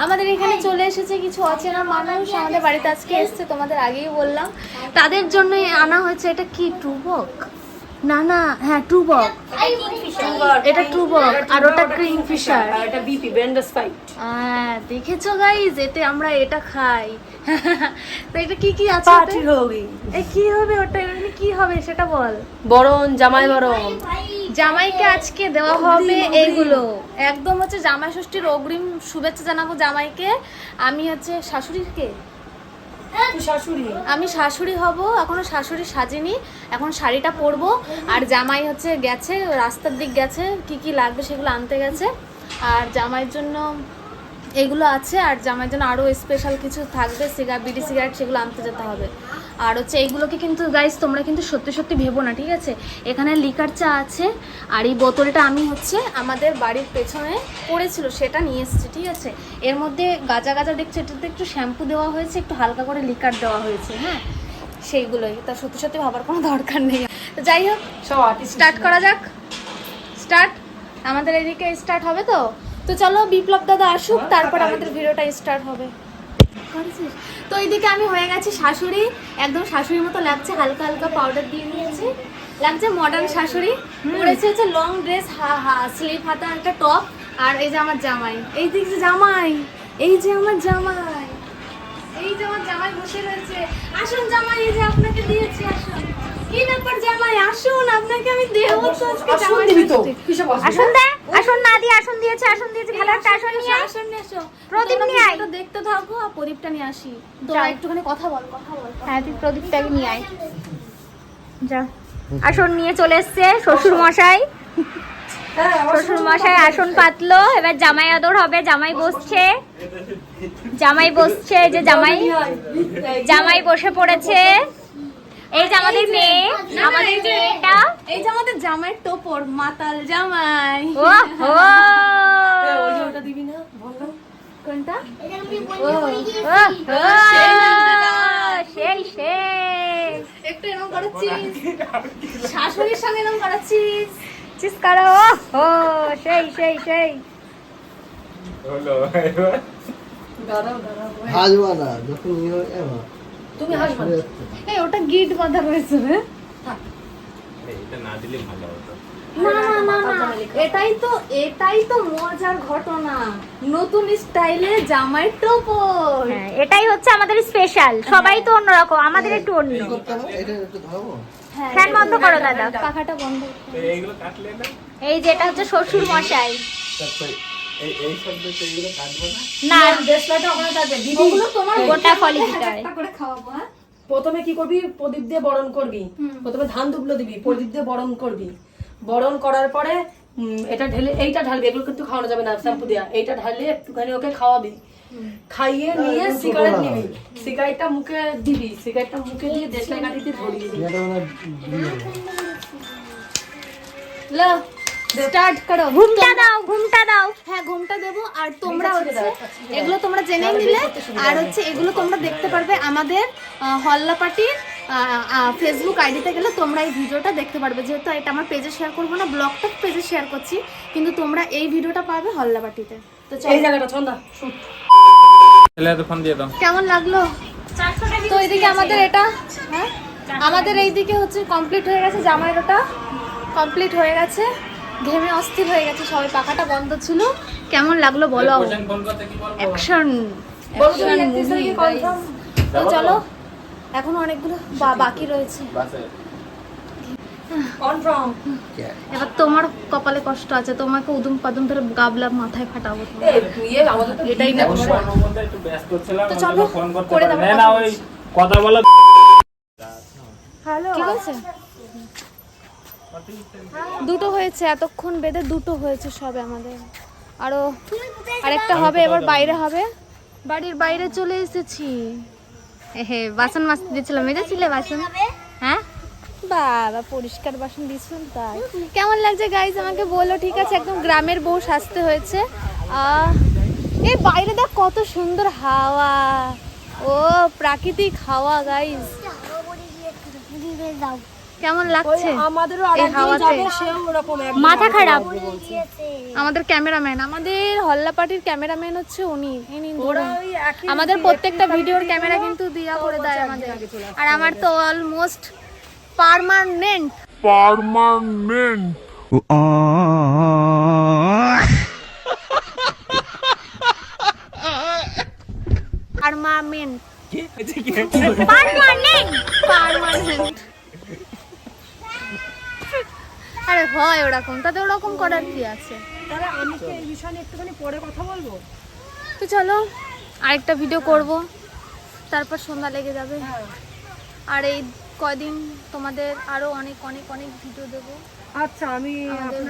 আমাদের এখানে চলে এসেছে কিছু অচেনা মানুষ, আমাদের বাড়িতে আজকে এসেছে, তোমাদের আগেই বললাম। তাদের জন্যই আনা হয়েছে। এটা কি ট্রুবক? না না, হ্যাঁ ট্রুবক, এটা ট্রুবক, আর ওটা কিংফিশার, এটা বিপি ব্যান্ডাস ফাইট। হ্যাঁ দেখেছো গাইস, এতে আমরা এটা খাই। তো এটা কি কি আছে? পার্টি হবে। এই কি হবে ওটা? এমনি কি হবে সেটা বল। বরণ, জামাই বরণ। জামাইকে আজকে দেওয়া হবে এইগুলো, একদম হচ্ছে জামাই ষষ্ঠীর অগ্রিম শুভেচ্ছা জানাবো জামাইকে। আমি হচ্ছে শাশুড়িকে, আমি শাশুড়ি হব, এখনো শাশুড়ি সাজিনি, এখন শাড়িটা পরবো। আর জামাই হচ্ছে গেছে রাস্তার দিক গেছে, কি কি লাগবে সেগুলো আনতে গেছে। আর জামাইয়ের জন্য এগুলো আছে, আর জামাইয়ের জন্য আরও স্পেশাল কিছু থাকবে, বিড়ি সিগারেট, সেগুলো আনতে যেতে হবে। আর হচ্ছে এইগুলোকে কিন্তু গাইস তোমরা কিন্তু সত্যি সত্যি ভেবো না, ঠিক আছে? এখানে লিকার চা আছে, আর এই বোতলটা আমি হচ্ছে আমাদের বাড়ির পেছনে পড়েছিল সেটা নিয়ে এসেছি, ঠিক আছে? এর মধ্যে গাজা গাজা দেখছো, এটাতে একটু শ্যাম্পু দেওয়া হয়েছে, একটু হালকা করে লিকার দেওয়া হয়েছে, হ্যাঁ সেইগুলোই। তা সত্যি সত্যি ভাবার কোনো দরকার নেই। তো যাই হোক, স্টার্ট করা যাক। স্টার্ট, আমাদের এদিকে স্টার্ট হবে। তো তো চলো বিপ্লব দাদা আসুক, তারপর আমাদের ভিডিওটা স্টার্ট হবে। তো এইদিকে আমি হয়ে গেছি শাশুড়ি, একদম শাশুড়ির মতো লাগছে, হালকা হালকা পাউডার দিয়ে নিয়েছি, লাগছে মডার্ন শাশুড়ি। পরেছে হচ্ছে লং ড্রেস, স্লিভ হাতা একটা টপ। আর এই যে আমার জামাই, এই দিক যে জামাই, এই যে আমার জামাই, এই যে আমার জামাই বসে রয়েছে। আসুন জামাই, এই যে আপনাকে দিয়েছি, আসুন। কি ব্যাপার জামাই, আসুন, আপনাকে আমি দেবো তো আজকে জামাই ষষ্ঠী। আসুন দে, আসুন না দিয়ে আসুন দিয়েছে, আসুন দিয়েছে, ভালো একটা আসুন নিয়ে আয়। আসুন নিয়ে এসো, প্রদীপ নিয়ে আয়। তো দেখতে থাকো, আর প্রদীপটা নিয়ে আসি। তো যাও। একটুখানি কথা বল, কথা বল। হ্যাঁ তুই প্রদীপটাকে নিয়ে আয়, যা। আসন নিয়ে চলে এসছে শ্বশুর মশাই, শ্বশুর মশাই আসন পাতলো, এবার জামাই আদর হবে। জামাই বসছে, জামাই বসছে, এই যে জামাই, জামাই বসে পড়েছে। এই যে আমাদের মেয়ে, আমাদের মেয়েটা, এই যে আমাদের জামাইয়ের টোপর, মাতাল জামাই। ও হো, ওটা দিবি না বললাম। কোনটা? ও হো, সেই সেই একটু এরকম করাচ্ছিস, শাশুড়ির সঙ্গে এরকম করাচ্ছিস। চিস করো, ও হো, সেই সেই সেই। দাঁড়াও দাঁড়াও, হাসবা না যখন ইয়ে হয়ে যাবে। তুমি হাসবে না। এই ওটা গিট বাঁধা রয়েছে রে। এটা না দিলে ভালো হতো। না না না না, এটাই তো মজার ঘটনা, নতুন স্টাইলে জামাইয়ের টোপর। হ্যাঁ, এটাই হচ্ছে আমাদের স্পেশাল। সবাই তো অন্যরকম, আমাদের একটু অন্য। কি করতে হবে? এটা একটু ধরবো। হ্যাঁ, ফ্যান বন্ধ করো দাদা। পাখাটা বন্ধ। তো এইগুলো কাটলে না, এই যে এটা হচ্ছে শ্বশুর মশাই। তারপর এই শব্দ তো এইগুলো কাটবো না। না, দেশলাটা ওখানে থাকবে দিদি। ওগুলো তোমার গোটা ফলই দিতে হয়। একটা করে খাওয়াবো। হ্যাঁ, প্রথমে কি করবি, প্রদীপ দিয়ে বরণ করবি। প্রথমে ধান দুবলো দিবি, প্রদীপ দিয়ে বরণ করবি। বরণ করার পরে এটা ঢেলে, এইটা ঢালবি, এগুলো কিন্তু খাওয়ানো যাবে না শ্যাম্পু দিয়া। এইটা ঢালে একটুখানি ওকে খাওয়াবি, খাইয়ে নিয়ে সিগারেট নিবি, সিগারেটটা মুখে দিবি, সিগারেটটা মুখে দিয়ে দেশলাই কাঠি দিয়ে ধরিয়ে দিবি। এটা মানে লো স্টার্ট করো। ঘুমটা দাও, ঘুমটা দাও। হ্যাঁ ঘুমটা দেবো। আর তোমরা হচ্ছে এগুলো তোমরা জেনে নিলে, আর হচ্ছে এগুলো তোমরা দেখতে পারবে আমাদের হল্লা পার্টির ফেসবুক আইডিতে গেলে তোমরা এই ভিডিওটা দেখতে পারবে। যেহেতু এটা আমার পেজে শেয়ার করবো না, ব্লগটা পেজে শেয়ার করছি, কিন্তু তোমরা এই ভিডিওটা পাবে হল্লা পার্টিতে। তো এই জায়গাটা ছন্দা শুট। তাহলে তো ফোন দিয়ে দাও। কেমন লাগলো? তো এইদিকে আমাদের এটা, হ্যাঁ আমাদের এইদিকে হচ্ছে কমপ্লিট হয়ে গেছে, জামাইয়ের ওটা কমপ্লিট হয়ে গেছে, ঘেমে অস্থির হয়ে গেছে সবাই, পাখাটা বন্ধ ছিল। কেমন লাগলো বলো? কোশ্চেন ফোন করতে কি বলবো? অ্যাকশন, তো চলো, এখনো অনেকগুলো বাকি রয়েছে। বাসে কনফার্ম। এবার তোমার কপালে কষ্ট আছে, তোমাকে উদুম পাদুম ধরে গাবলা মাথায় ফাটাবো। ইয়ে আমাদের তো এটাই না ফোন করতে একটু ব্যস্ত ছিলাম, তো ওই চলো, জন্য ফোন করতে করে পারি দাও, না। না ওই কথা বলা। হ্যালো, কি হয়েছে? দুটো হয়েছে, এতক্ষণ বেঁধে দুটো হয়েছে সবে আমাদের, আরো আরেকটা হবে, এবার বাইরে হবে। বাড়ির বাইরে চলে এসেছি। হে বাসন মাজতে দিয়েছিলাম, মেজেছিলে বাসন? হ্যাঁ বাবা, পরিষ্কার বাসন দিয়েছিলাম তাই। কেমন লাগছে গাইজ আমাকে বলো, ঠিক আছে? একদম গ্রামের বউ সাজতে হয়েছে। এই বাইরে দেখ কত সুন্দর হাওয়া, ও প্রাকৃতিক হাওয়া গাইজ। কেমন লাগছে আমাদেরও এই আরেকদিন হাওয়াতে? যাবে, সেও ওরকম একদম মাথা খারাপ। আমাদের ক্যামেরাম্যান, আমাদের হল্লা পার্টির ক্যামেরাম্যান হচ্ছে উনি। ইনি ওরা ওই একই আমাদের প্রত্যেকটা ভিডিওর ক্যামেরা কিন্তু দিয়া করে দেয় আমাদের। আর আমার তো অলমোস্ট পার্মানেন্ট পার্মানেন্ট পার্মানেন্ট। আরে হয় ওরকম, তাতে ওরকম করার কি আছে? তাহলে আমি কি এই বিষয় নিয়ে একটুখানি পরে কথা বলবো? তো চলো আরেকটা ভিডিও করব, তারপর সন্ধ্যা লেগে যাবে। আর এই কয়দিন তোমাদের আরো অনেক অনেক অনেক ভিডিও দেবো। আচ্ছা, আমি আমাদের